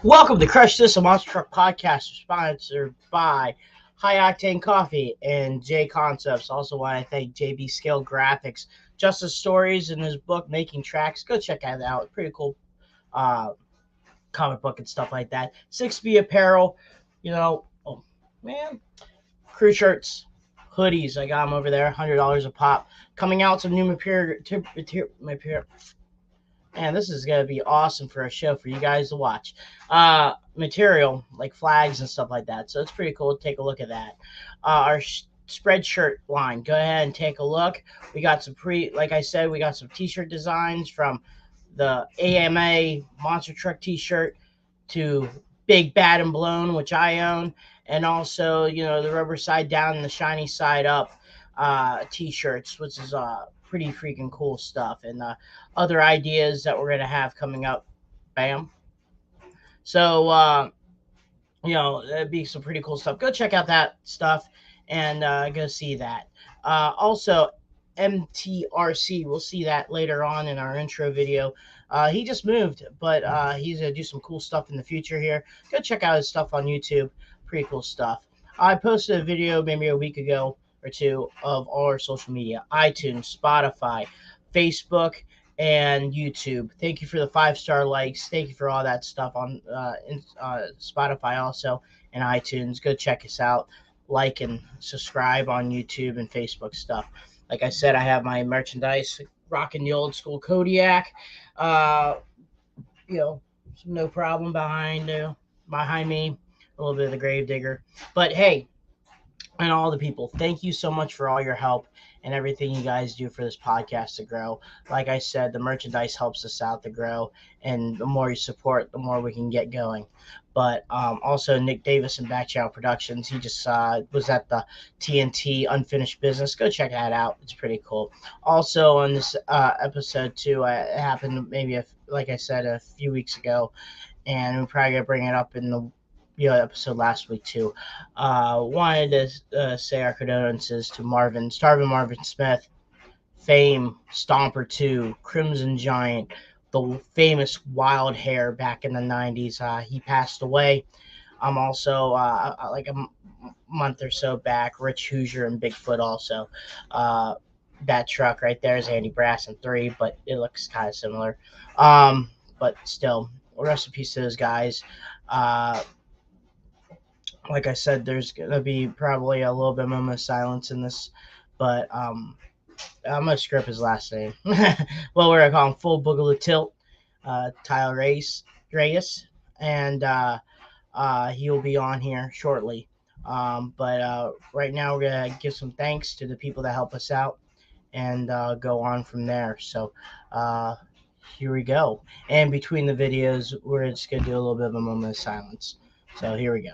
Welcome to Crush This, a Monster Truck podcast, sponsored by High Octane Coffee and J Concepts. Also want to thank JB Scale Graphics. Justice Stories in his book, Making Tracks. Go check that out. Pretty cool comic book and stuff like that. 6B Apparel. Crew shirts, hoodies. I got them over there, $100 a pop. Coming out some new material. And this is going to be awesome for a show for you guys to watch. Material like flags and stuff like that. So it's pretty cool to take a look at that. Our spread shirt line. Go ahead and take a look. We got some like I said, we got some t-shirt designs from the AMA Monster Truck t-shirt to Big Bad and Blown, which I own. And also, the rubber side down and the shiny side up t-shirts, which is pretty freaking cool stuff, and other ideas that we're going to have coming up. Bam. So, that'd be some pretty cool stuff. Go check out that stuff and go see that. Also, MTRC, we'll see that later on in our intro video. He just moved, but he's going to do some cool stuff in the future here. Go check out his stuff on YouTube. Pretty cool stuff. I posted a video maybe a week ago or two of all our social media: iTunes, Spotify, Facebook, and YouTube. Thank you for the 5-star likes. Thank you for all that stuff on Spotify also and iTunes. Go check us out. Like and subscribe on YouTube and Facebook stuff. Like I said, I have my merchandise, rocking the old school Kodiak. No problem behind me. A little bit of the Gravedigger. But hey, and all the people, thank you so much for all your help and everything you guys do for this podcast to grow. Like I said, the merchandise helps us out to grow, and the more you support, the more we can get going. But also Nick Davis and Back Channel Productions, he just was at the TNT Unfinished Business. Go check that out. It's pretty cool. Also on this episode too, it happened maybe, like I said, a few weeks ago, and we're probably going to bring it up in the episode last week too. Wanted to say our condolences to Starvin Marvin Smith, Fame, Stomper 2, Crimson Giant, the famous Wild Hair back in the 90s. He passed away. Also, like a month or so back, Rich Hoosier and Bigfoot also. That truck right there is Andy Brasson 3, but it looks kind of similar. But still, rest in peace to those guys. Like I said, there's going to be probably a little bit of moment of silence in this, but I'm going to script his last name. Well, we're going to call him Full Boogaloo Tilt, Tyler Rayas, and he'll be on here shortly. But right now, we're going to give some thanks to the people that help us out and go on from there. So here we go. And between the videos, we're just going to do a little bit of a moment of silence. So here we go.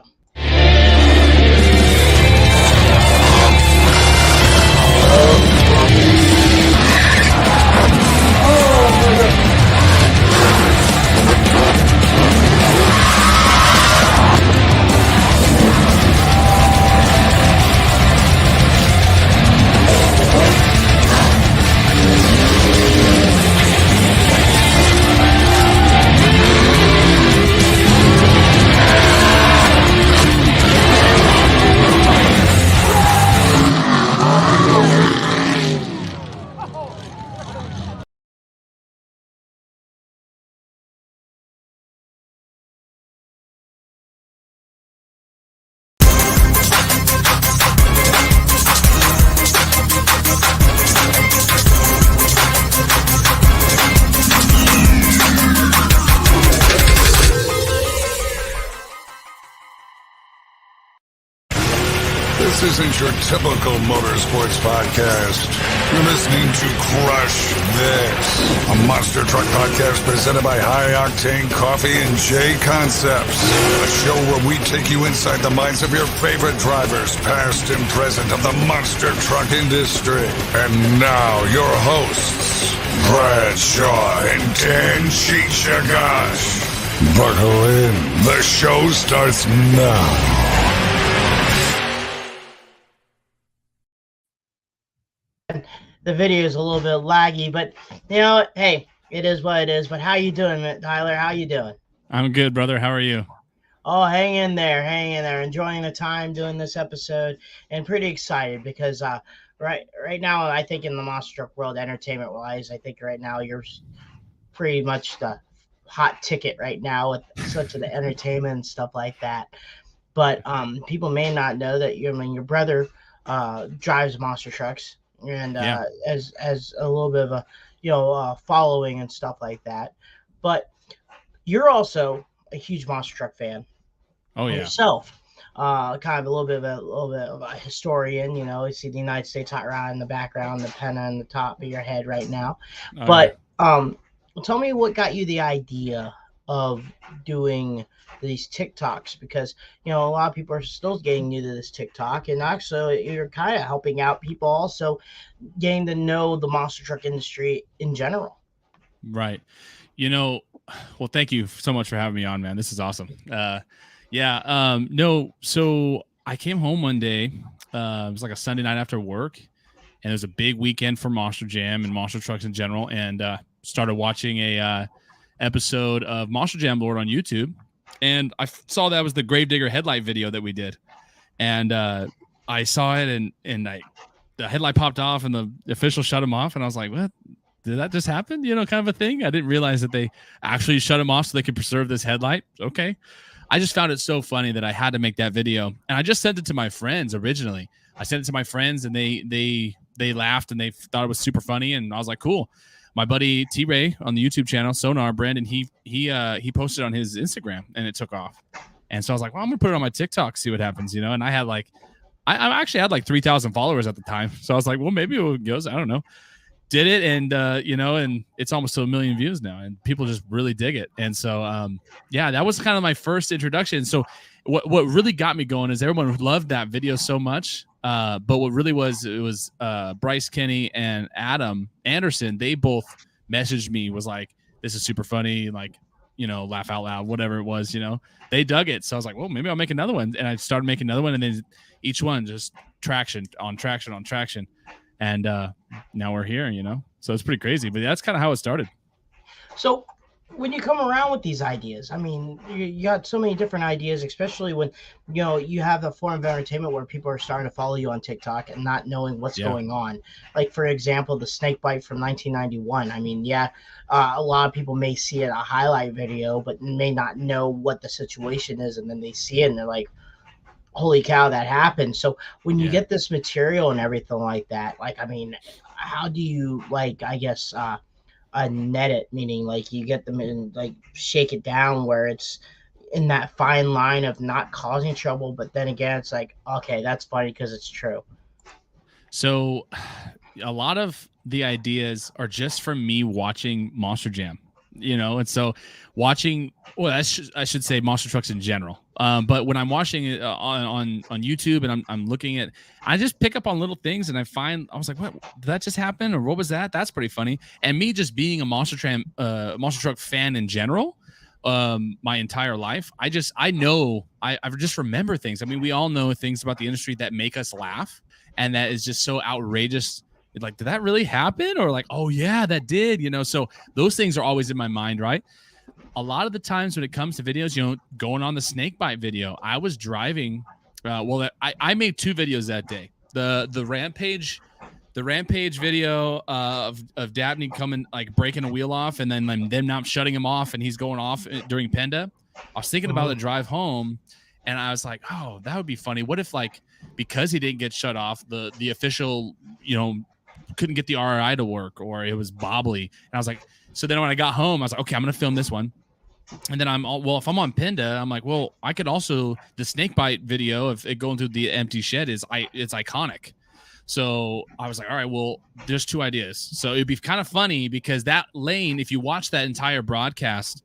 This isn't your typical motorsports podcast. You're listening to Crush This, a monster truck podcast presented by High Octane Coffee and J Concepts. A show where we take you inside the minds of your favorite drivers, past and present, of the monster truck industry. And now, your hosts, Brad Shaw and Dan Chichagash. Buckle in. The show starts now. The video is a little bit laggy, but hey, It is what it is. But how you doing, Tyler? How you doing? I'm good, brother. How are you? Oh, hang in there, hang in there. Enjoying the time doing this episode, and pretty excited because right now I think in the monster truck world, entertainment wise, I think right now you're pretty much the hot ticket right now with such of the entertainment and stuff like that. But people may not know that your brother drives monster trucks and Yeah. as a little bit of a following and stuff like that. But you're also a huge monster truck fan Oh yeah. yourself. Kind of a little bit of a historian. You see the United States hot rod in the background, the pen on the top of your head right now. Oh yeah. But tell me what got you the idea of doing these TikToks, because a lot of people are still getting new to this TikTok, and actually you're kind of helping out people also getting to know the monster truck industry in general. Right. You know, well, thank you so much for having me on, man. This is awesome. Yeah. No. So I came home one day. It was like a Sunday night after work, and it was a big weekend for Monster Jam and monster trucks in general. And started watching a episode of Monster Jam Lord on YouTube, and I saw that was the Gravedigger headlight video that we did, and I saw it, and the headlight popped off, and the official shut him off, and I was like, what? Did that just happen? Kind of a thing. I didn't realize that they actually shut him off so they could preserve this headlight. Okay. I just found it so funny that I had to make that video, and I just sent it to my friends originally. I sent it to my friends, and they laughed, and they thought it was super funny, and I was like, cool. My buddy T Ray on the YouTube channel, Sonar Brandon, he posted on his Instagram, and it took off. And so I was like, well, I'm gonna put it on my TikTok, see what happens, And I had I actually had 3,000 followers at the time, so I was like, well, maybe it goes. I don't know. Did it, and and it's almost to 1 million views now, and people just really dig it. And so yeah, that was kind of my first introduction. So what really got me going is everyone loved that video so much, but what really was, it was Bryce Kenny and Adam Anderson. They both messaged me, was like, this is super funny, laugh out loud, whatever it was. They dug it. So I was like, well, maybe I'll make another one, and I started making another one, and then each one just traction on traction on traction. And now we're here, so it's pretty crazy, but that's kind of how it started. So when you come around with these ideas, I mean, you got so many different ideas, especially when, you have the form of entertainment where people are starting to follow you on TikTok and not knowing what's going on. Like, for example, the snake bite from 1991. I mean, a lot of people may see it a highlight video, but may not know what the situation is. And then they see it and they're like, holy cow, that happened. So when you get this material and everything like that, I mean, how do you net it, meaning you get them in, shake it down where it's in that fine line of not causing trouble, but then again it's like, okay, that's funny because it's true. So a lot of the ideas are just from me watching Monster Jam, and so watching, well, I should say monster trucks in general. But when I'm watching it on YouTube, and I'm looking at, I just pick up on little things, and I was like, what, did that just happen? Or what was that? That's pretty funny. And me just being a monster truck fan in general, my entire life, I just remember things. I mean, we all know things about the industry that make us laugh, and that is just so outrageous. Like, did that really happen? Or like, oh yeah, that did, so those things are always in my mind, right? A lot of the times when it comes to videos, going on the snake bite video, I was driving. I made 2 videos that day. The rampage video of Dabney coming, breaking a wheel off, and then them not shutting him off, and he's going off during Penda. I was thinking about the drive home, and I was like, oh, that would be funny. What if because he didn't get shut off, the official couldn't get the RRI to work, or it was bobbly. And I was like, so then when I got home, I was like, okay, I'm going to film this one. And then if I'm on Penda, I'm like, well, I could also, the snake bite video of it going through the empty shed it's iconic. So I was like, all right, well, there's 2 ideas. So it'd be kind of funny because that lane, if you watch that entire broadcast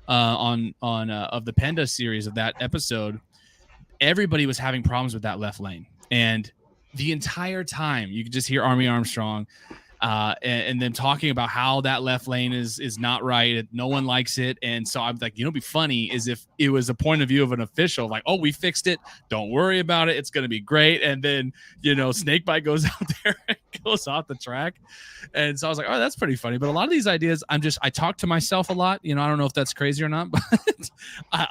on of the Penda series of that episode, everybody was having problems with that left lane. And the entire time you could just hear Army Armstrong and them talking about how that left lane is not right. No one likes it. And so I'm like, it'd be funny is if it was a point of view of an official, like, oh, we fixed it. Don't worry about it. It's going to be great. And then, Snakebite goes out there and goes off the track. And so I was like, oh, that's pretty funny. But a lot of these ideas, I talk to myself a lot. I don't know if that's crazy or not, but as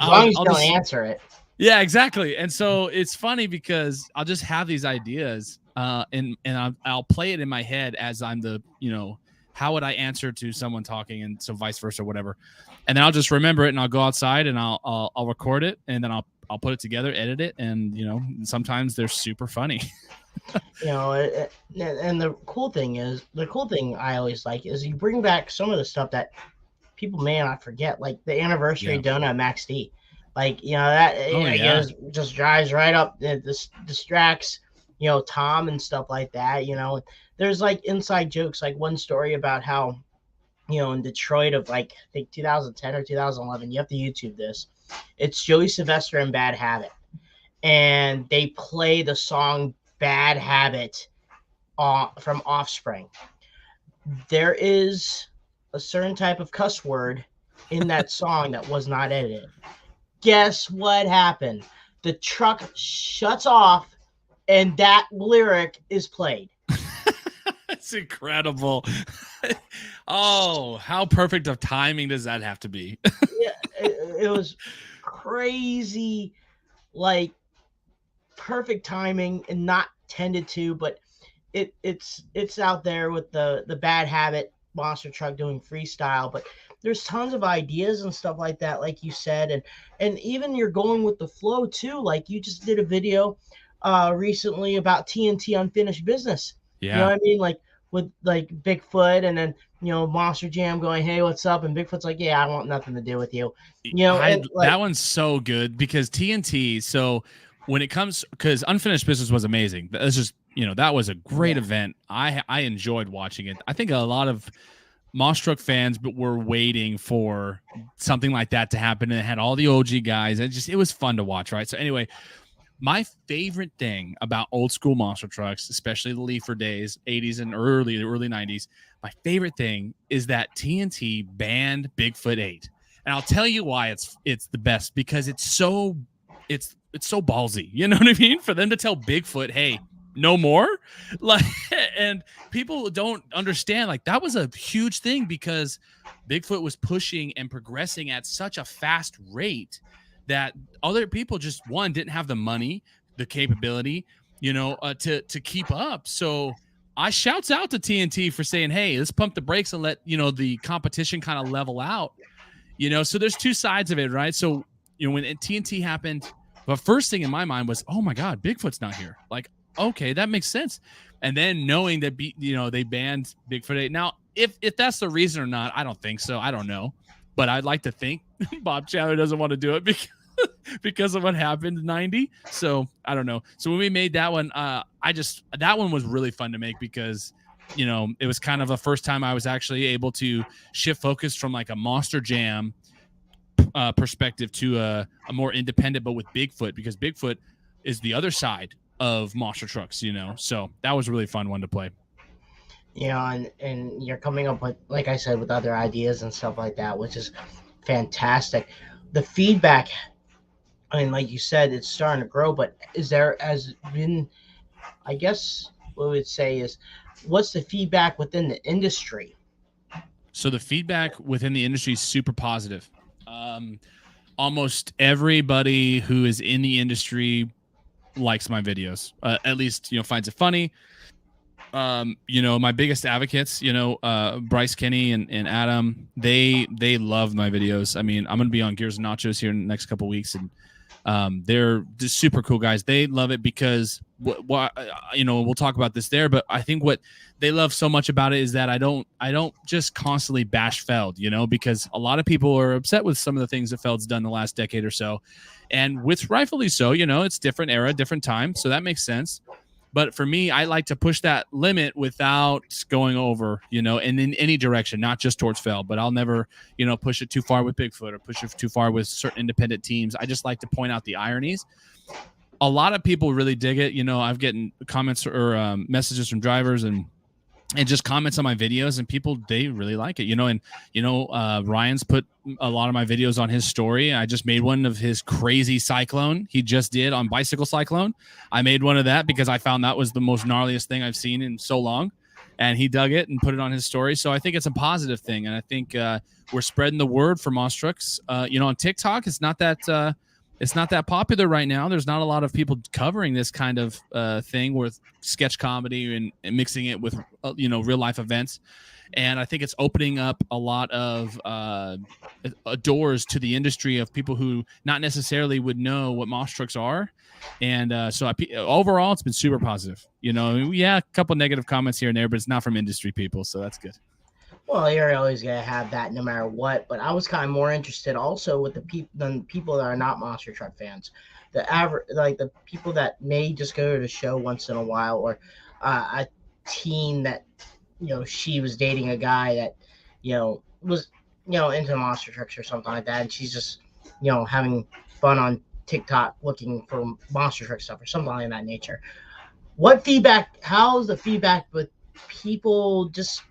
long as you don't answer it. Yeah, exactly. And so it's funny because I'll just have these ideas and I'll play it in my head as I'm how would I answer to someone talking, and so vice versa, whatever. And then I'll just remember it, and I'll go outside and I'll record it, and then I'll put it together, edit it, and sometimes they're super funny. And the cool thing I always like is you bring back some of the stuff that people may not forget, like the anniversary donut Max D. Like, just drives right up, this distracts, Tom and stuff like that. There's like inside jokes, like one story about how, in Detroit of like, I think 2010 or 2011, you have to YouTube this. It's Joey Sylvester and Bad Habit. And they play the song Bad Habit from Offspring. There is a certain type of cuss word in that song that was not edited. Guess what happened? The truck shuts off and that lyric is played. That's incredible. Oh, how perfect of timing does that have to be? Yeah, it was crazy, like perfect timing and not tended to, but it's out there with the Bad Habit monster truck doing freestyle, but there's tons of ideas and stuff like that, like you said, and even you're going with the flow too. Like you just did a video recently about TNT Unfinished Business. Yeah. You know what I mean? Like with like Bigfoot, and then Monster Jam going, "Hey, what's up?" And Bigfoot's like, "Yeah, I want nothing to do with you." That one's so good because TNT. So when it comes, because Unfinished Business was amazing. That's just that was a great event. I enjoyed watching it. I think a lot of Monster Truck fans but were waiting for something like that to happen, and it had all the OG guys. It was fun to watch, right? So anyway, my favorite thing about old school monster trucks, especially the Leafer days, 80s and early 90s, my favorite thing is that TNT banned Bigfoot 8. And I'll tell you why it's the best, because it's so ballsy. You know what I mean? For them to tell Bigfoot, "Hey, no more," like, and people don't understand, like, that was a huge thing because Bigfoot was pushing and progressing at such a fast rate that other people just didn't have the money, the capability, to keep up. So I shouts out to TNT for saying, "Hey, let's pump the brakes and let the competition kind of level out." So there's two sides of it, right? So when TNT happened, the first thing in my mind was, "Oh my God, Bigfoot's not here." Like, okay, that makes sense. And then knowing that they banned Bigfoot 8. Now, if that's the reason or not, I don't think so. I don't know. But I'd like to think Bob Chandler doesn't want to do it because of what happened in 90. So I don't know. So when we made that one, that one was really fun to make because, it was kind of the first time I was actually able to shift focus from like a Monster Jam perspective to a more independent, but with Bigfoot, because Bigfoot is the other side of monster trucks, So that was a really fun one to play. And you're coming up with, like I said, with other ideas and stuff like that, which is fantastic. The feedback, I mean, like you said, it's starting to grow, but I guess what we would say is, what's the feedback within the industry? So the feedback within the industry is super positive. Almost everybody who is in the industry likes my videos, at least, finds it funny. My biggest advocates, Bryce, Kenny, and Adam, they love my videos. I mean, I'm going to be on Gears and Nachos here in the next couple of weeks, and they're just super cool guys. They love it because we'll talk about this there, but I think what they love so much about it is that I don't just constantly bash Feld, because a lot of people are upset with some of the things that Feld's done the last decade or so, and with rightfully so. It's different era, different time, so that makes sense. But for me, I like to push that limit without going over, and in any direction, not just towards Feld, but I'll never, push it too far with Bigfoot or push it too far with certain independent teams. I just like to point out the ironies. A lot of people really dig it. I've gotten comments or messages from drivers and just comments on my videos, and people, they really like it, and Ryan's put a lot of my videos on his story. I just made one of his crazy cyclone he just did on bicycle cyclone. I made one of that because I found that was the most gnarliest thing I've seen in so long. and he dug it and put it on his story. So I think it's a positive thing, and I think we're spreading the word for Moss Trucks. On TikTok, it's not that popular right now. There's not a lot of people covering this kind of thing with sketch comedy and mixing it with real life events. And I think it's opening up a lot of doors to the industry of people who not necessarily would know what Moss Trucks are. And overall, it's been super positive. A couple negative comments here and there, but it's not from industry people, so that's good. Well, you're always gonna have that no matter what. But I was kind of more interested also with the people that are not monster truck fans, the people that may just go to the show once in a while, or a teen that she was dating a guy that was into monster trucks or something like that, and she's just having fun on TikTok looking for monster truck stuff or something like that nature. How's the feedback with people just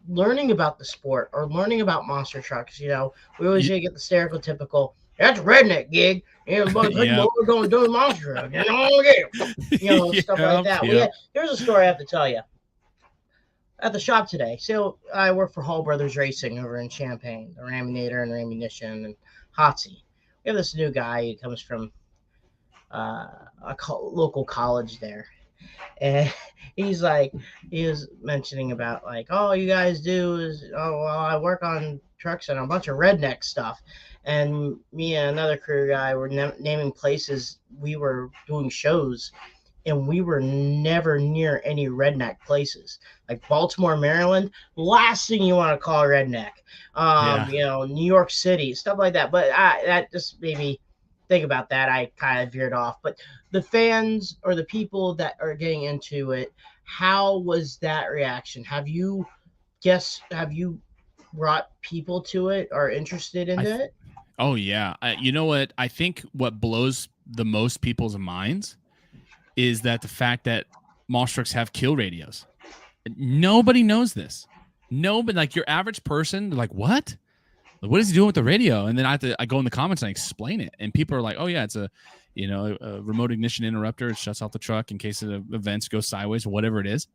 learning about the sport or learning about monster trucks? We always get the stereotypical, that's redneck gig, and but people are going to do monster truck, stuff like that. Yep. Here's a story I have to tell you. At the shop today, so I work for Hall Brothers Racing over in Champaign, the Raminator and Rammunition and Hotsy. We have this new guy who comes from local college there, and he was mentioning about all you guys do is, I work on trucks and a bunch of redneck stuff, and me and another crew guy were naming places we were doing shows, and we were never near any redneck places. Like Baltimore, Maryland, last thing you want to call redneck. New York City, stuff like that. But that just made me think about that. I kind of veered off. But the fans or the people that are getting into it, how was that reaction? Have you brought people to it or interested in it? Oh, yeah. You know what? I think what blows the most people's minds is that the fact that Moss Trucks have kill radios. Nobody knows this. Nobody, like your average person, they're like, what? What is he doing with the radio? And then I go in the comments and I explain it. And people are like, oh, yeah, it's a remote ignition interrupter. It shuts off the truck in case the events go sideways, whatever it is.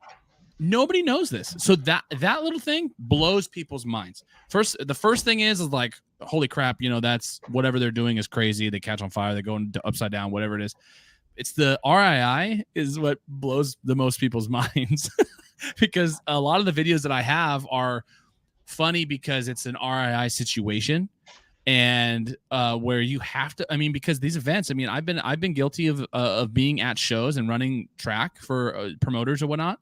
Nobody knows this. So that little thing blows people's minds. The first thing is like, holy crap, that's whatever they're doing is crazy. They catch on fire. They go upside down, whatever it is. It's the RII is what blows the most people's minds because a lot of the videos that I have are funny because it's an RII situation and where you have to, because these events, I've been guilty of being at shows and running track for promoters or whatnot,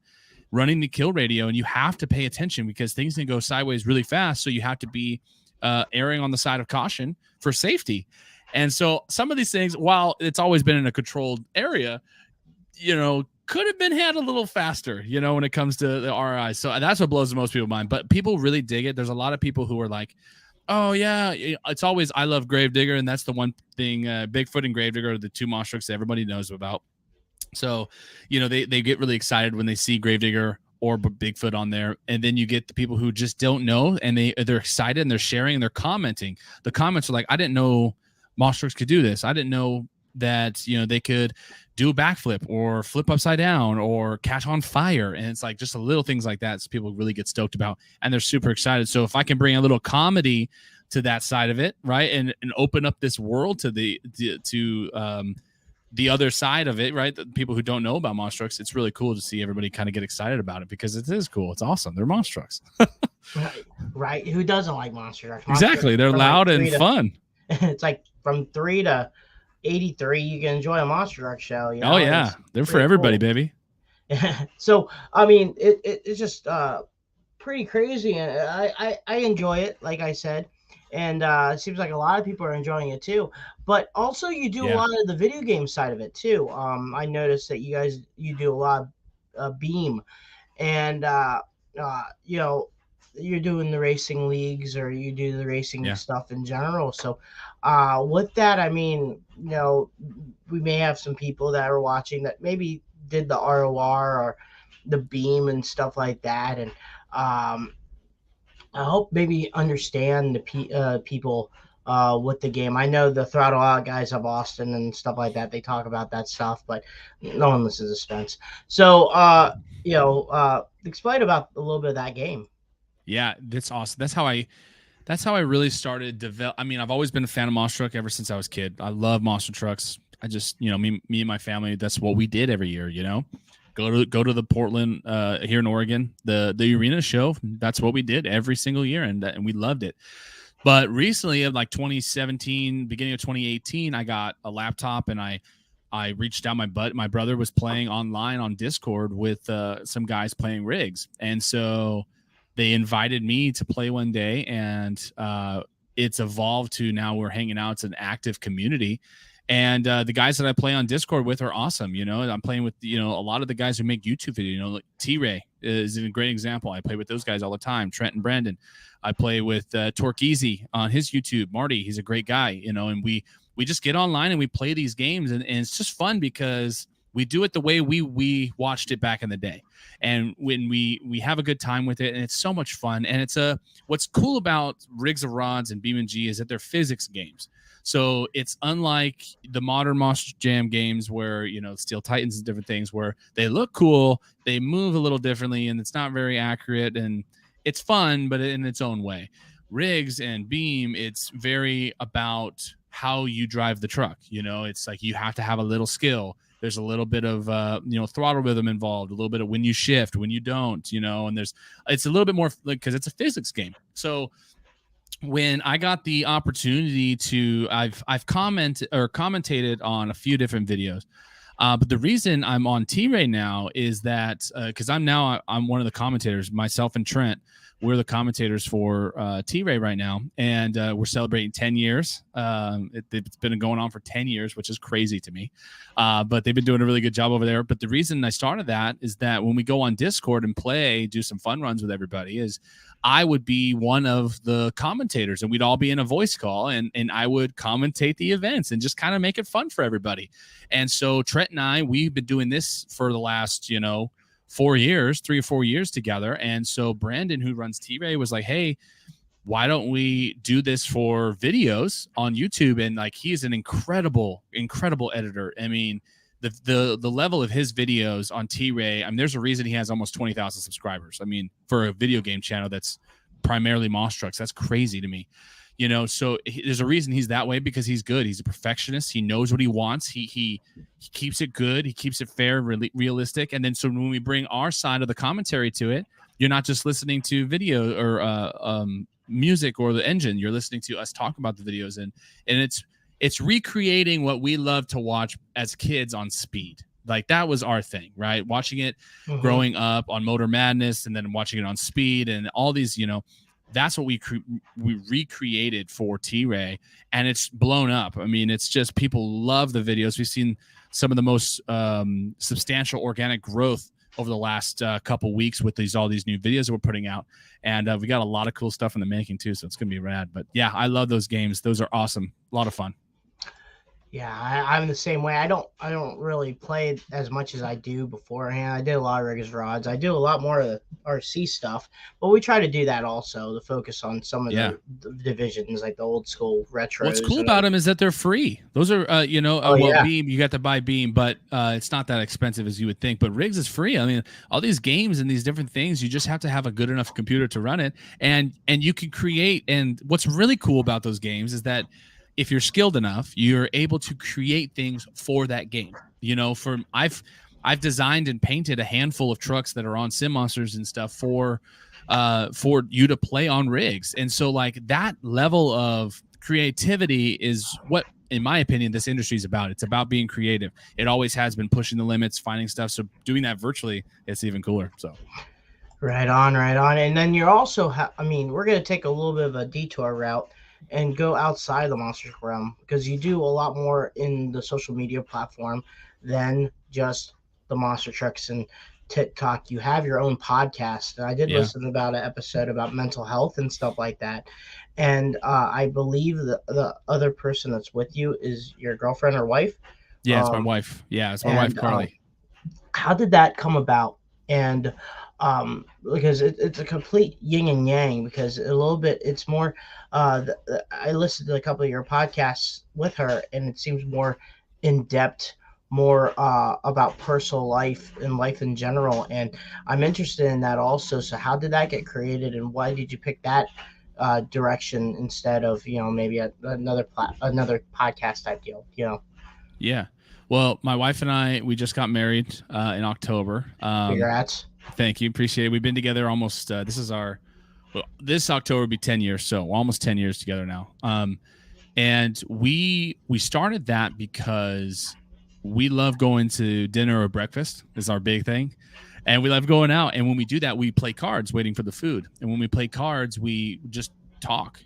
running the kill radio, and you have to pay attention because things can go sideways really fast. So you have to be erring on the side of caution for safety. And so some of these things, while it's always been in a controlled area, could have been had a little faster, when it comes to the RI. So that's what blows the most people's mind. But people really dig it. There's a lot of people who are like, oh, yeah, it's always, I love Gravedigger. And that's the one thing, Bigfoot and Gravedigger are the two Moss Trucks that everybody knows about. So, they get really excited when they see Gravedigger or Bigfoot on there. And then you get the people who just don't know, and they're excited and they're sharing and they're commenting. The comments are like, I didn't know Moss Trucks could do this. I didn't know that, they could do a backflip or flip upside down or catch on fire. And it's like just a little things like that. So people really get stoked about, and they're super excited. So if I can bring a little comedy to that side of it, right, and open up this world to the other side of it, right, the people who don't know about Moss Trucks, it's really cool to see everybody kind of get excited about it because it is cool. It's awesome. They're Moss Trucks. Right. Who doesn't like Monster Trucks? Exactly. They're loud and fun. It's like from 3 to 83, you can enjoy a Monster Truck show. Oh yeah, they're for everybody, cool. Baby. So it's just pretty crazy, and I enjoy it, like I said, and it seems like a lot of people are enjoying it too. But also, you do a lot of the video game side of it too. I noticed that you do a lot of Beam, and you're doing the racing leagues, or you do the racing stuff in general. So with that, we may have some people that are watching that maybe did the ROR or the Beam and stuff like that. And I hope maybe understand the people with the game. I know the Throttle Out guys of Austin and stuff like that. They talk about that stuff, but no one listens to Spence. So, explain about a little bit of that game. Yeah, that's awesome. That's how I really started develop. I mean, I've always been a fan of monster truck ever since I was a kid. I love monster trucks. I just, me and my family, that's what we did every year, go to the Portland here in Oregon, the arena show. That's what we did every single year. And we loved it. But recently, of like 2017, beginning of 2018, I got a laptop and I reached out my brother was playing online on Discord with some guys playing rigs. And so they invited me to play one day, and it's evolved to now we're hanging out. It's an active community. And the guys that I play on Discord with are awesome. I'm playing with, a lot of the guys who make YouTube videos, like T-Ray is a great example. I play with those guys all the time. Trent and Brandon. I play with Toc on his YouTube. Marty, he's a great guy, and we just get online and we play these games, and it's just fun because we do it the way we watched it back in the day. And when we have a good time with it, and it's so much fun. And what's cool about Rigs of Rods and BeamNG is that they're physics games. So it's unlike the modern Monster Jam games where, Steel Titans and different things where they look cool, they move a little differently, and it's not very accurate, and it's fun, but in its own way. Rigs and Beam, it's very about how you drive the truck. It's like you have to have a little skill. There's a little bit of throttle rhythm involved, a little bit of when you shift, when you don't, and it's a little bit more because it's a physics game. So when I got the opportunity to, I've commentated on a few different videos, but the reason I'm on T-Ray now is that because I'm one of the commentators, myself and Trent. We're the commentators for T-Ray right now, and we're celebrating 10 years. It's been going on for 10 years, which is crazy to me. But they've been doing a really good job over there. But the reason I started that is that when we go on Discord and do some fun runs with everybody, is I would be one of the commentators, and we'd all be in a voice call, and I would commentate the events and just kind of make it fun for everybody. And so Trent and we've been doing this for the last, 3 or 4 years together. And so Brandon, who runs T-Ray, was like, hey, why don't we do this for videos on YouTube? And like, he's an incredible editor. I mean, the level of his videos on T-Ray, I mean, there's a reason he has almost 20,000 subscribers. I mean, for a video game channel that's primarily Monster Trucks, that's crazy to me. So there's a reason he's that way, because he's good. He's a perfectionist. He knows what he wants. He keeps it good. He keeps it fair, really realistic. And then so when we bring our side of the commentary to it, you're not just listening to video or music or the engine. You're listening to us talk about the videos, and it's recreating what we love to watch as kids on speed. Like that was our thing, right? Watching it growing up on Motor Madness, and then watching it on Speed, and all these, that's what we recreated for T-Ray, and it's blown up. I mean, it's just people love the videos. We've seen some of the most substantial organic growth over the last couple weeks with all these new videos that we're putting out, and we got a lot of cool stuff in the making too. So it's gonna be rad. But yeah, I love those games. Those are awesome. A lot of fun. Yeah, I'm the same way. I don't really play as much as I do beforehand. I did a lot of Riggers Rods. I do a lot more of the RC stuff, but we try to do that also to focus on some of the divisions, like the old school retro. What's cool about them is that they're free. Those are, Beam, you got to buy Beam, but it's not that expensive as you would think. But Rigs is free. I mean, all these games and these different things, you just have to have a good enough computer to run it, and you can create. And what's really cool about those games is that if you're skilled enough, you're able to create things for that game. I've designed and painted a handful of trucks that are on Sim Monsters and stuff for you to play on rigs. And so like that level of creativity is what, in my opinion, this industry is about. It's about being creative. It always has been, pushing the limits, finding stuff. So doing that virtually, it's even cooler. So. Right on. And then you're also, we're going to take a little bit of a detour route and go outside the Monster Truck realm, because you do a lot more in the social media platform than just the Monster Trucks and TikTok. You have your own podcast. And I did listen to about an episode about mental health and stuff like that. And I believe the other person that's with you is your girlfriend or wife. Yeah, it's my wife. Yeah, it's my wife, Carly. How did that come about? And because it's a complete yin and yang. Because a little bit, it's more. I listened to a couple of your podcasts with her, and it seems more in depth, more about personal life and life in general. And I'm interested in that also. So, how did that get created, and why did you pick that direction instead of maybe another podcast type deal? Yeah. Well, my wife and I, we just got married in October. Congrats. Thank you. Appreciate it. We've been together almost, this October will be 10 years. So we're almost 10 years together now. And we started that because we love going to dinner or breakfast is our big thing. And we love going out. And when we do that, we play cards waiting for the food. And when we play cards, we just talk.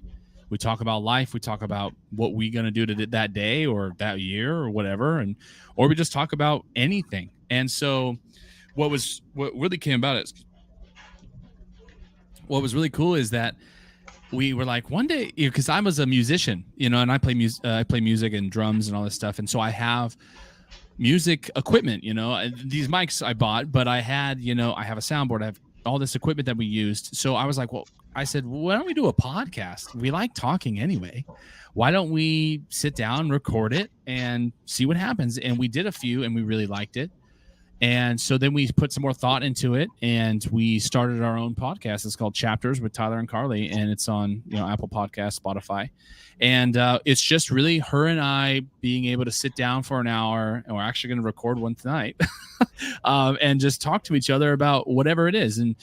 We talk about life. We talk about what we're going to do to that day or that year or whatever. Or we just talk about anything. And so what really came about it, what was really cool is that we were like one day, because I was a musician, and I play music and drums and all this stuff. And so I have music equipment, these mics I bought, but I had, I have a soundboard, I have all this equipment that we used. So I was like, I said, why don't we do a podcast? We like talking anyway. Why don't we sit down, record it, and see what happens? And we did a few, and we really liked it. And so then we put some more thought into it, and we started our own podcast. It's called Chapters with Tyler and Carly, and it's on Apple Podcasts, Spotify. And it's just really her and I being able to sit down for an hour, and we're actually going to record one tonight, and just talk to each other about whatever it is. And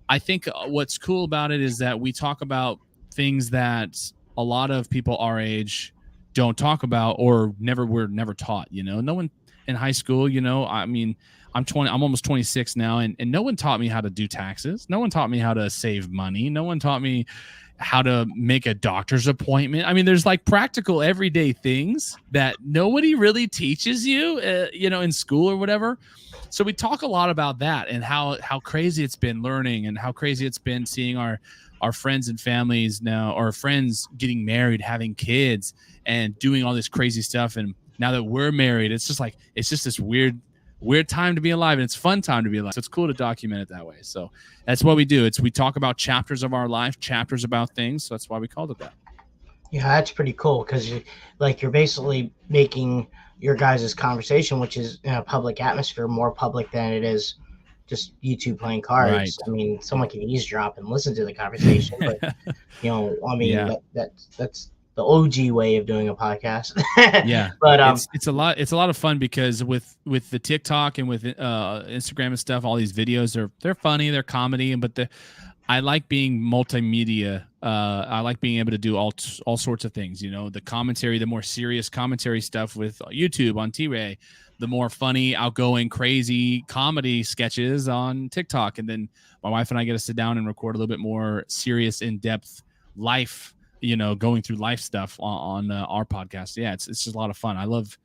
I think what's cool about it is that we talk about things that a lot of people our age don't talk about or were never taught. No one in high school, I mean, I'm almost 26 now, and no one taught me how to do taxes. No one taught me how to save money. No one taught me how to make a doctor's appointment. I mean, there's like practical everyday things that nobody really teaches you, in school or whatever. So we talk a lot about that and how crazy it's been learning, and how crazy it's been seeing our friends and families now, our friends getting married, having kids, and doing all this crazy stuff. And now that we're married, it's just this weird time to be alive, and it's a fun time to be alive. So it's cool to document it that way. So that's what we do. We talk about chapters of our life, chapters about things. So that's why we called it that. Yeah, that's pretty cool, because you're basically making your guys' conversation, which is in a public atmosphere, more public than it is just YouTube playing cards. Right. I mean, someone can eavesdrop and listen to the conversation, but that's the OG way of doing a podcast. Yeah, but it's a lot of fun, because with the TikTok and with Instagram and stuff, all these videos they're funny, they're comedy, but I like being multimedia. I like being able to do all sorts of things. The commentary, the more serious commentary stuff with YouTube on T-Ray, the more funny, outgoing, crazy comedy sketches on TikTok, and then my wife and I get to sit down and record a little bit more serious, in-depth life. Going through life stuff on our podcast. Yeah, it's just a lot of fun. I love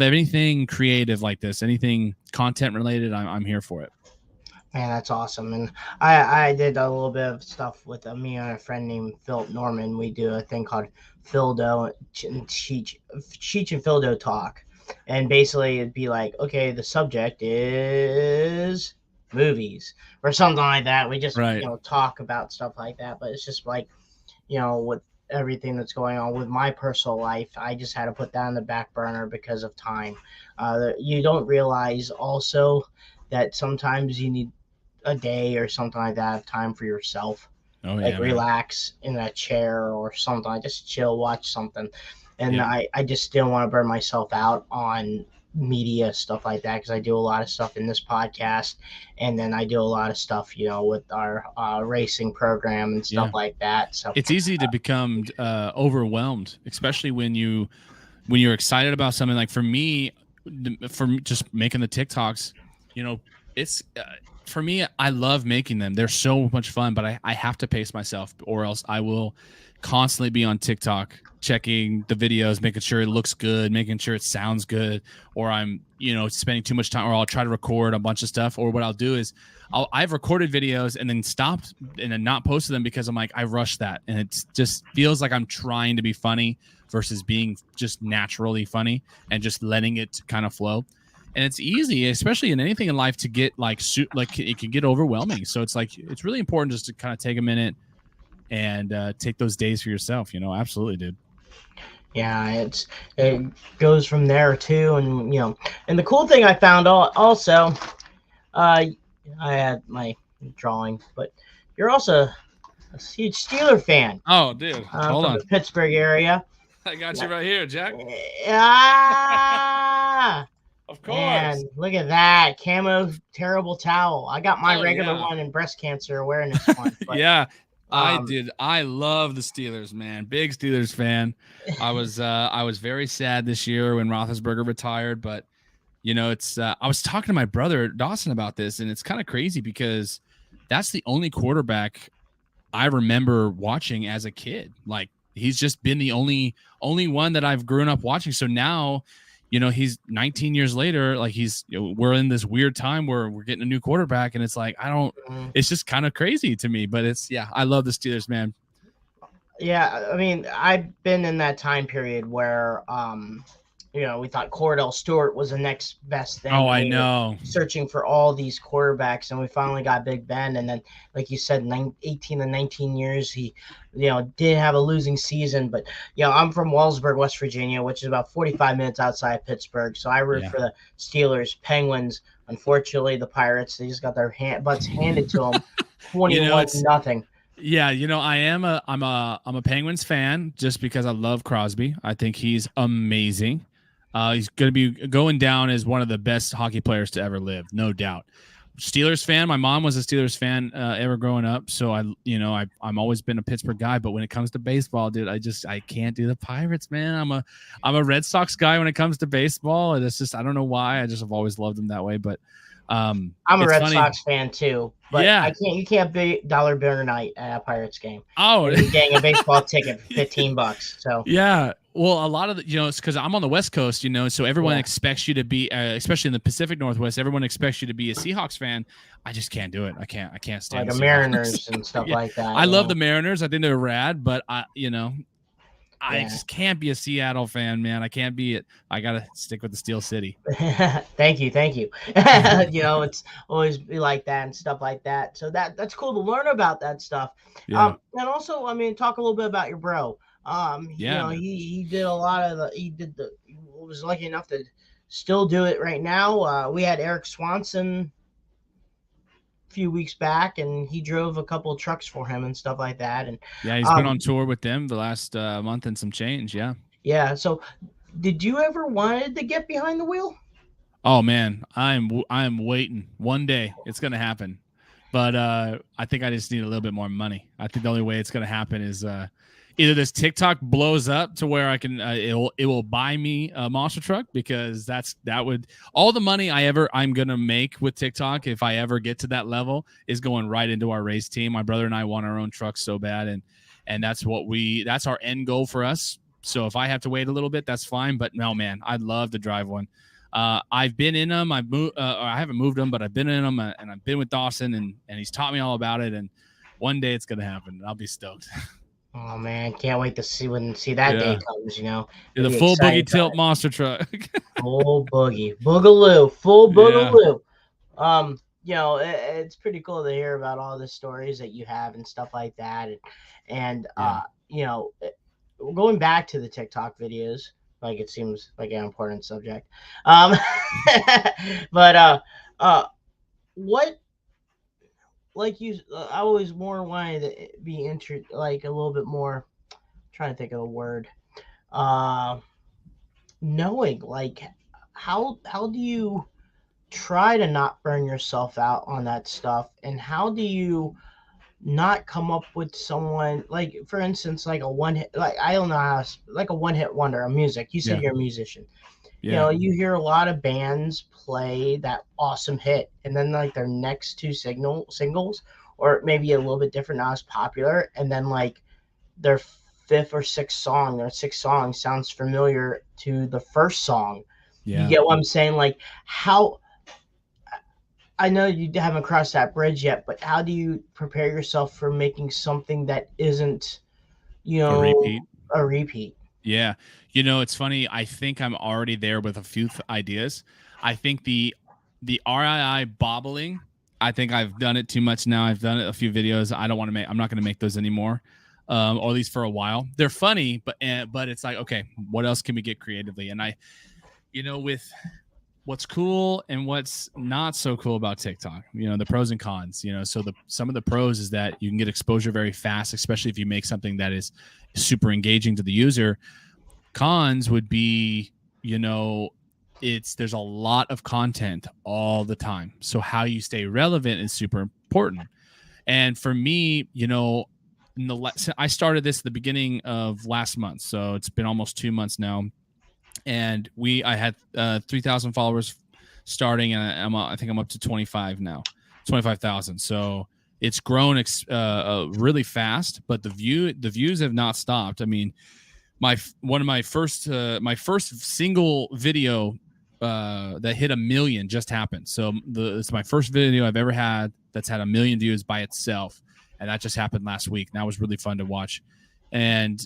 anything creative like this, anything content related. I'm here for it. Man, that's awesome. And I did a little bit of stuff with me and a friend named Phil Norman. We do a thing called Phildo Cheech and Phildo Talk. And basically it'd be like, okay, the subject is movies or something like that. We just talk about stuff like that. But it's just like, with everything that's going on with my personal life, I just had to put that on the back burner because of time. You don't realize also that sometimes you need a day or something like that of time for yourself. Relax in a chair or something. Just chill, watch something. And I just didn't want to burn myself out on media stuff like that, because I do a lot of stuff in this podcast, and then I do a lot of stuff with our racing program and stuff like that. So it's easy to become overwhelmed, especially when you're excited about something. Like for me, for just making the TikToks, it's for me, I love making them. They're so much fun, but I have to pace myself, or else I will constantly be on TikTok checking the videos, making sure it looks good, making sure it sounds good, or I'm spending too much time, or I'll try to record a bunch of stuff. Or what I'll do is I've recorded videos and then stopped and then not posted them, because I'm like, I rushed that, and it just feels like I'm trying to be funny versus being just naturally funny and just letting it kind of flow. and it's easy, especially in anything in life, to get like it can get overwhelming. So it's like it's really important just to kind of take a minute and take those days for yourself. Absolutely, dude. Yeah, it goes from there too, and and the cool thing I found also, I had my drawing, but you're also a huge Steeler fan. Oh, dude, hold from on. the Pittsburgh area. I got you right here, Jack. Ah, of course. And look at that camo terrible towel. I got my regular one in breast cancer awareness one. But, yeah. I did. I love the Steelers, man. Big Steelers fan. I was very sad this year when Roethlisberger retired, but it's I was talking to my brother Dawson about this, and it's kind of crazy because that's the only quarterback I remember watching as a kid. Like, he's just been the only one that I've grown up watching. So now, he's 19 years later, like we're in this weird time where we're getting a new quarterback, and it's like, it's just kind of crazy to me, but I love the Steelers, man. Yeah. I mean, I've been in that time period where, we thought Cordell Stewart was the next best thing. Oh, I know. Searching for all these quarterbacks, and we finally got Big Ben. And then, like you said, 18 and 19 years, he, did have a losing season. But, I'm from Wellsburg, West Virginia, which is about 45 minutes outside Pittsburgh. So I root for the Steelers. Penguins, unfortunately, the Pirates, they just got their butts handed to them, 21-0. Yeah, I'm a Penguins fan just because I love Crosby. I think he's amazing. He's going to be going down as one of the best hockey players to ever live, no doubt. Steelers fan. My mom was a Steelers fan ever growing up, so I'm always been a Pittsburgh guy. But when it comes to baseball, dude, I can't do the Pirates, man. I'm a Red Sox guy when it comes to baseball, and it's just I don't know why. I just have always loved them that way. But I'm a Red Sox fan too. But you can't be dollar bill night at a Pirates game. Oh, you're getting a baseball ticket for $15. So yeah. Well, a lot of the, it's because I'm on the West Coast, so everyone expects you to be, especially in the Pacific Northwest, everyone expects you to be a Seahawks fan. I just can't do it. I can't stand like the Mariners and stuff like that. I love the Mariners. I think they're rad, but I just can't be a Seattle fan, man. I can't be it. I gotta stick with the Steel City. Thank you. It's always be like that and stuff like that. So that's cool to learn about that stuff. Yeah. And also, talk a little bit about your bro. He did a lot of was lucky enough to still do it right now. We had Eric Swanson a few weeks back, and he drove a couple of trucks for him and stuff like that. And yeah, he's been on tour with them the last month and some change. Yeah. So did you ever wanted to get behind the wheel? Oh man, I'm waiting. One day it's gonna happen, but I think I just need a little bit more money. I think the only way it's gonna happen is either this TikTok blows up to where I can it will buy me a monster truck, because that would all the money I'm gonna make with TikTok, if I ever get to that level, is going right into our race team. My brother and I want our own truck so bad, and that's our end goal for us. So if I have to wait a little bit, that's fine. But no, man, I'd love to drive one. I've been in them. I haven't moved them, but I've been in them, and I've been with Dawson, and he's taught me all about it. And one day it's gonna happen. I'll be stoked. Oh man, can't wait to see that day comes. The full boogie tilt monster truck. Full boogie, boogaloo, full boogaloo. It's pretty cool to hear about all the stories that you have and stuff like that, and going back to the TikTok videos, like it seems like an important subject. But what? Like I always more wanted to be like a little bit more. Trying to think of a word. Knowing like how do you try to not burn yourself out on that stuff, and how do you not come up with someone like, for instance, like a one hit, like I don't know how, like a one hit wonder of music. You said you're a musician. Yeah. You hear a lot of bands play that awesome hit, and then like their next two singles, or maybe a little bit different, not as popular, and then like their fifth or sixth song, their sixth song sounds familiar to the first song. Yeah. You get what I'm saying? Like, how, I know you haven't crossed that bridge yet, but how do you prepare yourself for making something that isn't, a repeat? Yeah. It's funny. I think I'm already there with a few ideas. I think the RII bobbling, I think I've done it too much now. I've done it a few videos. I'm not going to make those anymore. Or at least for a while. They're funny, but it's like, okay, what else can we get creatively? And with what's cool and what's not so cool about TikTok, the pros and cons, so some of the pros is that you can get exposure very fast, especially if you make something that is super engaging to the user. Cons would be, there's a lot of content all the time. So how you stay relevant is super important. And for me, I started this at the beginning of last month. So it's been almost 2 months now. And I had 3,000 followers starting, and I think I'm up to 25 now, 25,000. So it's grown really fast, but the views have not stopped. I mean, my first single video that hit 1 million just happened. So it's my first video I've ever had that's had 1 million views by itself, and that just happened last week. That was really fun to watch. And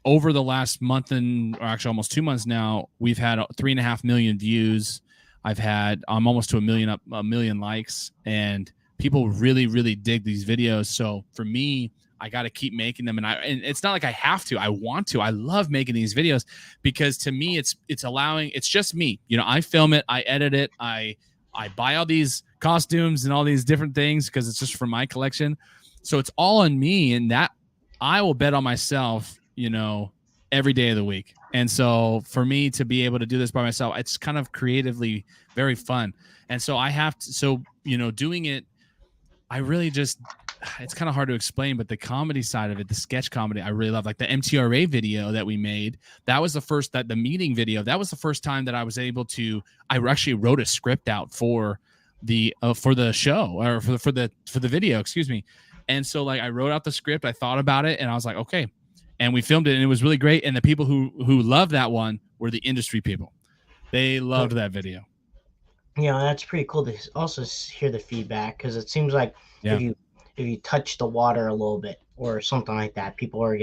over the last month or actually almost 2 months now, we've had 3.5 million views. I'm almost to 1 million likes, and people really, really dig these videos. So for me, I got to keep making them. And it's not like I have to, I want to. I love making these videos because to me, it's just me. I film it, I edit it, I buy all these costumes and all these different things because it's just for my collection. So it's all on me, and that I will bet on myself, every day of the week. And so for me to be able to do this by myself, it's kind of creatively very fun. And so doing it, I really just, it's kind of hard to explain, but the comedy side of it, the sketch comedy, I really love. Like the MTRA video that we made, that was the meeting video, that was the first time that I was able to, I actually wrote a script out for the show, or for the video, excuse me. And so like I wrote out the script, I thought about it, and I was like, okay. And we filmed it, and it was really great. And the people who loved that one were the industry people. They loved that video. That's pretty cool to also hear the feedback, because it seems like if you touch the water a little bit or something like that, people are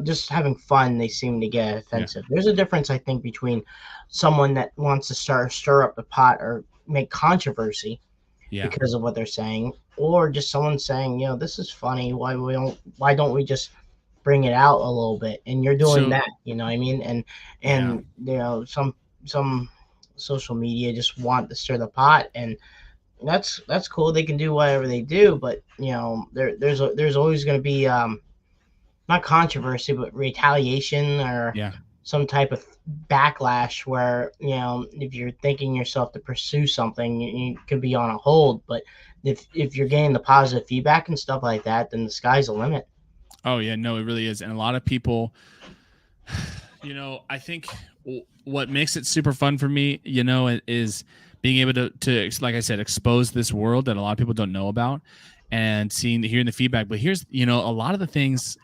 just having fun. They seem to get offensive. There's a difference, I think, between someone that wants to stir up the pot or make controversy because of what they're saying, or just someone saying, this is funny. Why don't we just bring it out a little bit? And you're doing that, you know what I mean? And some social media just want to stir the pot, and that's cool. They can do whatever they do, but there's always going to be not controversy, but retaliation or some type of backlash where, if you're thinking yourself to pursue something, you could be on a hold. But if you're getting the positive feedback and stuff like that, then the sky's the limit. Oh yeah, no, it really is. And a lot of people, I think what makes it super fun for me, is being able to, like I said, expose this world that a lot of people don't know about, and hearing the feedback. But here's, a lot of the things,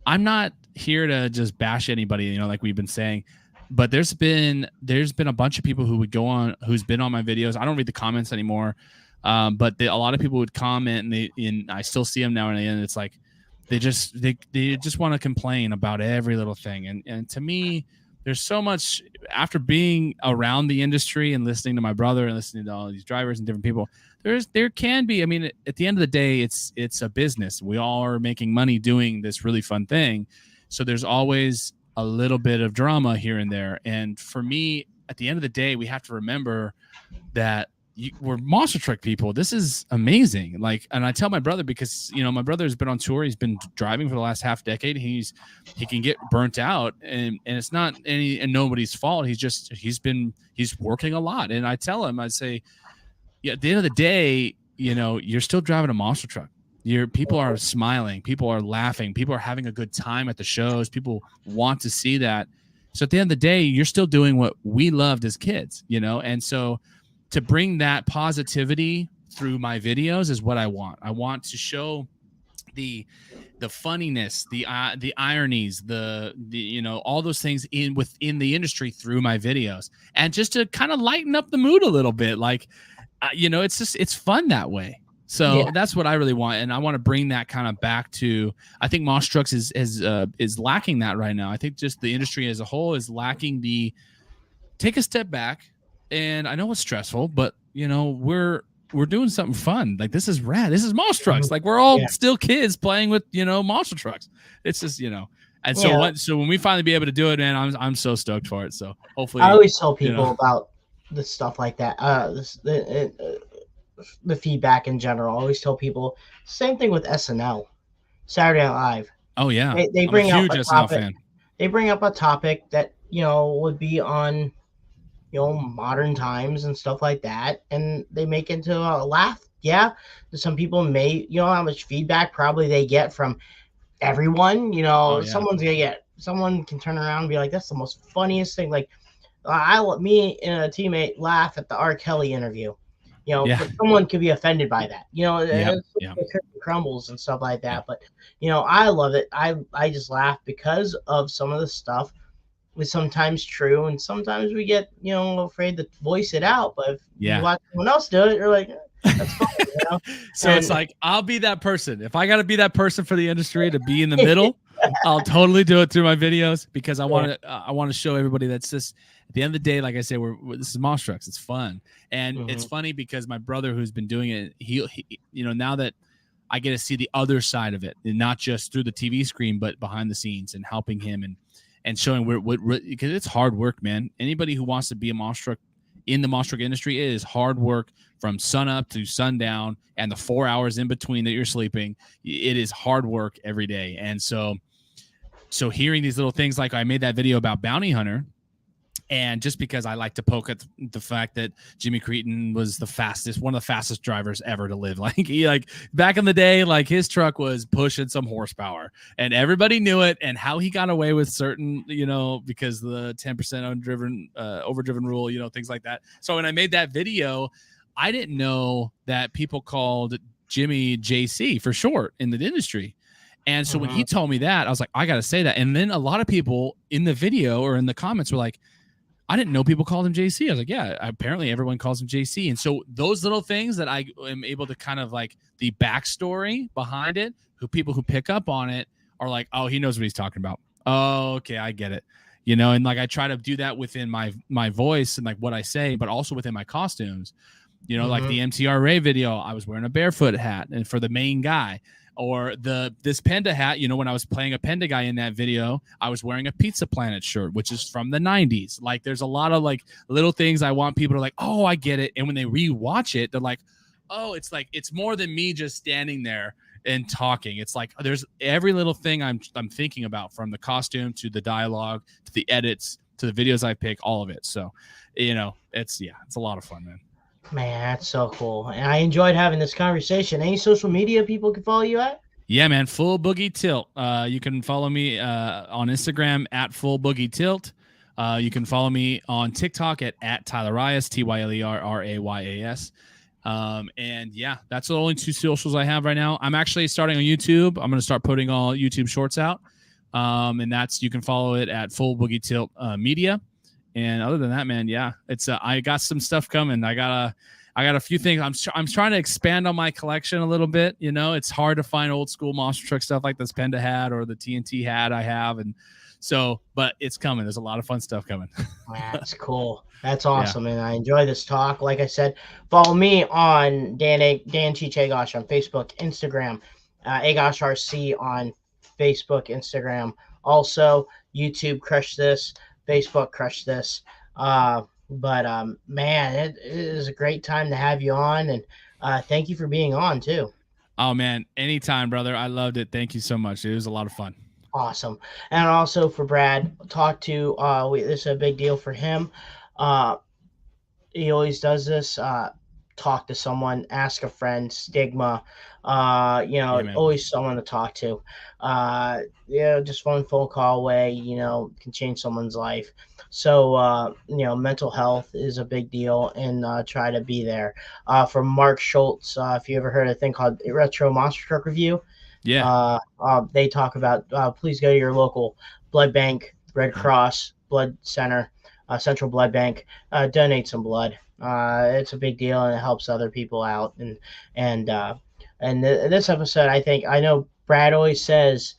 I'm not here to just bash anybody, like we've been saying, but there's been a bunch of people who's been on my videos. I don't read the comments anymore. But a lot of people would comment, and I still see them now and then. It's like, they just want to complain about every little thing. And to me, there's so much, after being around the industry and listening to my brother and listening to all these drivers and different people, there can be, I mean, at the end of the day, it's a business. We all are making money doing this really fun thing. So there's always a little bit of drama here and there. And for me, at the end of the day, we have to remember that we're monster truck people. This is amazing. And I tell my brother, because my brother's been on tour. He's been driving for the last half decade. He can get burnt out, and it's not nobody's fault. He's working a lot. And I tell him, I say, at the end of the day, you're still driving a monster truck. People are smiling, people are laughing, people are having a good time at the shows. People want to see that. So at the end of the day, you're still doing what we loved as kids, and so to bring that positivity through my videos is what I want. I want to show the funniness, the ironies, the all those things within the industry through my videos, and just to kind of lighten up the mood a little bit. It's fun that way. So that's what I really want, and I want to bring that kind of back to. I think Monster Trucks is lacking that right now. I think just the industry as a whole is lacking take a step back. And I know it's stressful, but we're doing something fun. Like, this is rad. This is monster trucks. Like, we're all still kids playing with monster trucks. It's just And so when we finally be able to do it, man, I'm so stoked for it. So hopefully, I always tell people about the stuff like that. The feedback in general. I always tell people same thing with SNL, Saturday Night Live. Oh yeah, they bring up a topic. Fan. They bring up a topic that would be on modern times and stuff like that, and they make it into a laugh. Yeah, some people may how much feedback probably they get from everyone. Someone can turn around and be like, that's the most funniest thing. Like, me and a teammate laugh at the R. Kelly interview. But someone could be offended by that. Crumbles and stuff like that. But I love it. I just laugh because of some of the stuff is sometimes true, and sometimes we get afraid to voice it out. But if you watch someone else do it, you're like, that's fine. So it's like, I'll be that person. If I got to be that person for the industry to be in the middle, I'll totally do it through my videos, because I want to show everybody that's just, at the end of the day, like I say, this is monster trucks. It's fun. And it's funny because my brother, who's been doing it, he now that I get to see the other side of it, and not just through the TV screen, but behind the scenes, and helping him and showing what because it's hard work, man. Anybody who wants to be a monster truck in the monster truck industry, it is hard work from sun up to sundown, and the 4 hours in between that you're sleeping. It is hard work every day. And so hearing these little things, like I made that video about Bounty Hunter, and just because I like to poke at the fact that Jimmy Cretin was one of the fastest drivers ever to live. Like back in the day, like his truck was pushing some horsepower, and everybody knew it, and how he got away with certain, because the 10% overdriven rule, things like that. So when I made that video, I didn't know that people called Jimmy JC for short in the industry. And so when he told me that, I was like, I got to say that. And then a lot of people in the video or in the comments were like, I didn't know people called him JC. I was like, yeah, apparently everyone calls him JC. And so those little things that I am able to kind of like the backstory behind it, people who pick up on it are like, oh, he knows what he's talking about. Oh, okay, I get it. And like I try to do that within my voice and like what I say, but also within my costumes. Like the MTR Ray video, I was wearing a barefoot hat, and for the main guy. Or this Panda hat, when I was playing a Panda guy in that video, I was wearing a Pizza Planet shirt, which is from the 90s. Like, there's a lot of like little things I want people to like, oh, I get it. And when they rewatch it, they're like, oh, it's like, it's more than me just standing there and talking. It's like, there's every little thing I'm thinking about, from the costume to the dialogue to the edits to the videos I pick, all of it. So, it's a lot of fun, man. Man, that's so cool. And I enjoyed having this conversation. Any social media people can follow you at? Yeah, man. Full Boogie Tilt. You can follow me on Instagram at Full Boogie Tilt. You can follow me on TikTok at Tyler Rayas, TYLERRAYAS. And yeah, that's the only two socials I have right now. I'm actually starting on YouTube. I'm going to start putting all YouTube shorts out. And you can follow it at Full Boogie Tilt Media. And other than that, man, yeah, it's I got some stuff coming. I got a few things. I'm trying to expand on my collection a little bit. It's hard to find old school monster truck stuff like this Penda hat or the TNT hat I have, and so, but it's coming. There's a lot of fun stuff coming. That's cool. That's awesome, and I enjoy this talk. Like I said, follow me on Dan Cheech Agosh on Facebook, Instagram, Agosh RC on Facebook, Instagram, also YouTube. Crush This. Facebook, Crush This. But man, it is a great time to have you on, and thank you for being on too. Oh man, anytime, brother. I loved it. Thank you so much. It was a lot of fun. Awesome. And also for Brad, this is a big deal for him. He always does this. Talk to someone, ask a friend, stigma, always someone to talk to. Just one phone call away, can change someone's life. So, mental health is a big deal, and try to be there. From Mark Schultz, if you ever heard of a thing called Retro Monster Truck Review, they talk about, please go to your local blood bank, Red Cross Blood Center, Central Blood Bank, donate some blood. It's a big deal, and it helps other people out. And this episode, I know Brad always says,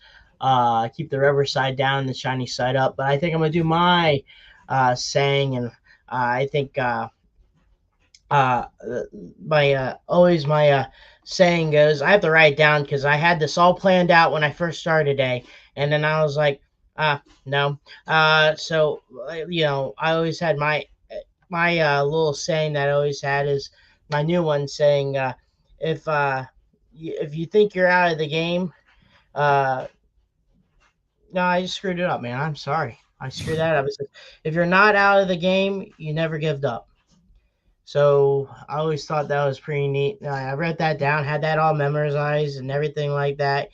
keep the rubber side down and the shiny side up, but I think I'm gonna do my saying, and I think my saying goes, I have to write it down because I had this all planned out when I first started today, and then I was like, no. So I always had my little saying that I always had is my new one saying, if you think you're out of the game, uh, no, I just screwed it up, man. I'm sorry. I screwed that up. It says, if you're not out of the game, you never give up. So I always thought that was pretty neat. I wrote that down, had that all memorized and everything like that,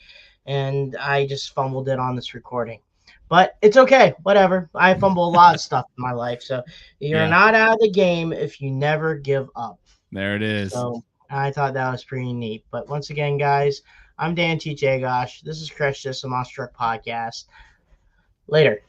and I just fumbled it on this recording. But it's okay, whatever. I fumble a lot of stuff in my life. So you're Yeah. not out of the game if you never give up. There it is. So I thought that was pretty neat. But once again, guys, I'm Dan T. Jagosh. This is Crush This, a Monster Truck Podcast. Later.